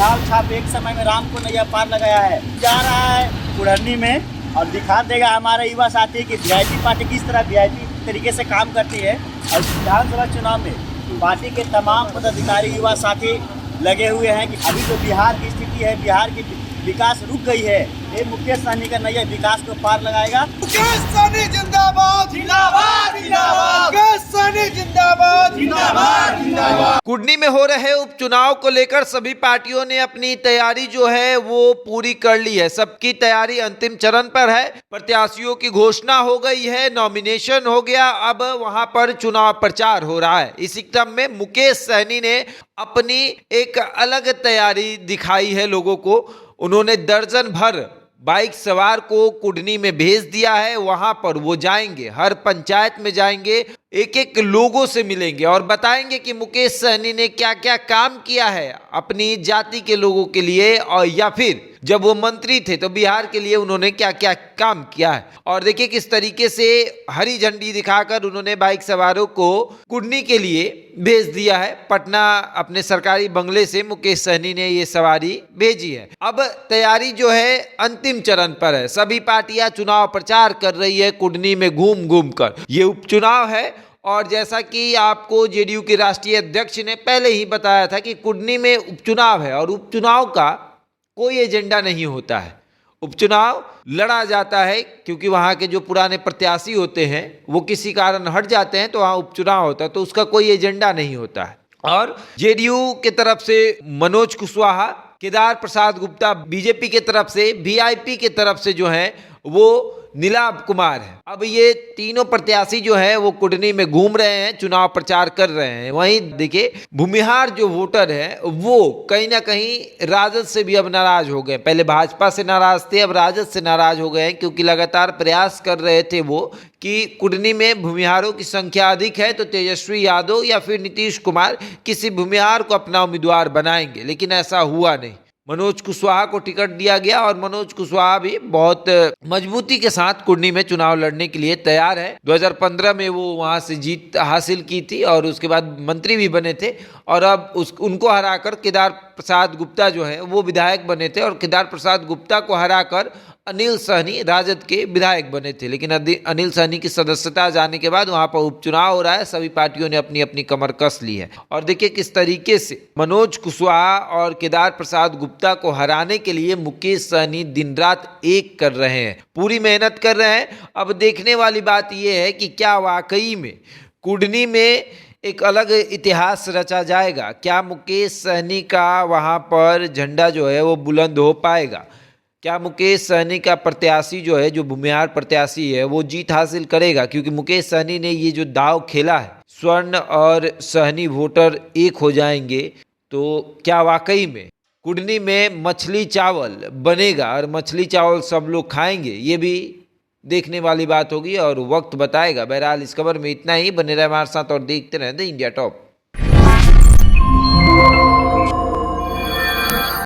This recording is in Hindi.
चुनाव छाप एक समय में राम को नैया पार लगाया है, जा रहा है कुढ़नी में और दिखा देगा हमारे युवा साथी कि वीआईपी पार्टी किस तरह वीआईपी तरीके से काम करती है। और विधानसभा चुनाव में पार्टी के तमाम पदाधिकारी युवा साथी लगे हुए हैं कि अभी जो बिहार की स्थिति है, बिहार की विकास रुक गई है, ये मुकेश सहनी का नैया विकास को पार लगाएगा। मुकेश सहनी जिंदाबाद जिंदाबाद जिंदाबाद, मुकेश सहनी जिंदाबाद जिंदाबाद जिंदाबाद। कुढ़नी में हो रहे उपचुनाव को लेकर सभी पार्टियों ने अपनी तैयारी जो है वो पूरी कर ली है। सबकी तैयारी अंतिम चरण पर है। प्रत्याशियों की घोषणा हो गई है, नॉमिनेशन हो गया, अब वहां पर चुनाव प्रचार हो रहा है। इसी क्रम में मुकेश सहनी ने अपनी एक अलग तैयारी दिखाई है लोगों को। उन्होंने दर्जन भर बाइक सवार को कुढ़नी में भेज दिया है। वहां पर वो जाएंगे, हर पंचायत में जाएंगे, एक एक लोगों से मिलेंगे और बताएंगे कि मुकेश सहनी ने क्या क्या काम किया है अपनी जाति के लोगों के लिए, और या फिर जब वो मंत्री थे तो बिहार के लिए उन्होंने क्या क्या काम किया है। और देखिए किस तरीके से हरी झंडी दिखाकर उन्होंने बाइक सवारों को कुढ़नी के लिए भेज दिया है। पटना अपने सरकारी बंगले से मुकेश सहनी ने ये सवारी भेजी है। अब तैयारी जो है अंतिम चरण पर है। सभी पार्टियां चुनाव प्रचार कर रही है कुढ़नी में घूम घूम कर। ये उपचुनाव है और जैसा कि आपको जेडीयू के राष्ट्रीय अध्यक्ष ने पहले ही बताया था कि कुढ़नी में उपचुनाव है और उपचुनाव का कोई एजेंडा नहीं होता है। उपचुनाव लड़ा जाता है क्योंकि वहाँ के जो पुराने प्रत्याशी होते हैं वो किसी कारण हट जाते हैं तो वहाँ उपचुनाव होता है, तो उसका कोई एजेंडा नहीं होता है। और जेडीयू के तरफ से मनोज कुशवाहा, केदार प्रसाद गुप्ता, बीजेपी के तरफ से, वीआईपी के तरफ से जो है वो नीलाभ कुमार है। अब ये तीनों प्रत्याशी जो है वो कुढ़नी में घूम रहे हैं, चुनाव प्रचार कर रहे हैं। वहीं देखिए भूमिहार जो वोटर है वो कहीं ना कहीं राजद से भी अब नाराज हो गए। पहले भाजपा से नाराज थे, अब राजद से नाराज हो गए हैं क्योंकि लगातार प्रयास कर रहे थे वो कि कुढ़नी में भूमिहारों की संख्या अधिक है तो तेजस्वी यादव या फिर नीतीश कुमार किसी भूमिहार को अपना उम्मीदवार बनाएंगे, लेकिन ऐसा हुआ नहीं। मनोज कुशवाहा को टिकट दिया गया और मनोज कुशवाहा भी बहुत मजबूती के साथ कुढ़नी में चुनाव लड़ने के लिए तैयार है। 2015 में वो वहां से जीत हासिल की थी और उसके बाद मंत्री भी बने थे और अब उनको हराकर केदार प्रसाद गुप्ता जो है वो विधायक बने थे और केदार प्रसाद गुप्ता को हराकर अनिल सहनी राजद के विधायक बने थे। लेकिन अनिल सहनी की सदस्यता जाने के बाद वहां पर उपचुनाव हो रहा है। सभी पार्टियों ने अपनी अपनी कमर कस ली है और देखिए किस तरीके से मनोज कुशवाहा और केदार प्रसाद गुप्ता को हराने के लिए मुकेश सहनी दिन रात एक कर रहे हैं, पूरी मेहनत कर रहे हैं। अब देखने वाली बात यह है कि क्या वाकई में कुढ़नी में एक अलग इतिहास रचा जाएगा। क्या मुकेश सहनी का वहां पर झंडा जो है वो बुलंद हो पाएगा? क्या मुकेश सहनी का प्रत्याशी जो है, जो भूमिहार प्रत्याशी है, वो जीत हासिल करेगा? क्योंकि मुकेश सहनी ने ये जो दाव खेला है, स्वर्ण और सहनी वोटर एक हो जाएंगे, तो क्या वाकई में कुढ़नी में मछली चावल बनेगा और मछली चावल सब लोग खाएंगे? ये भी देखने वाली बात होगी और वक्त बताएगा। बहरहाल इस खबर में इतना ही। बने रहे हमारे साथ और देखते रहें द इंडिया टॉप।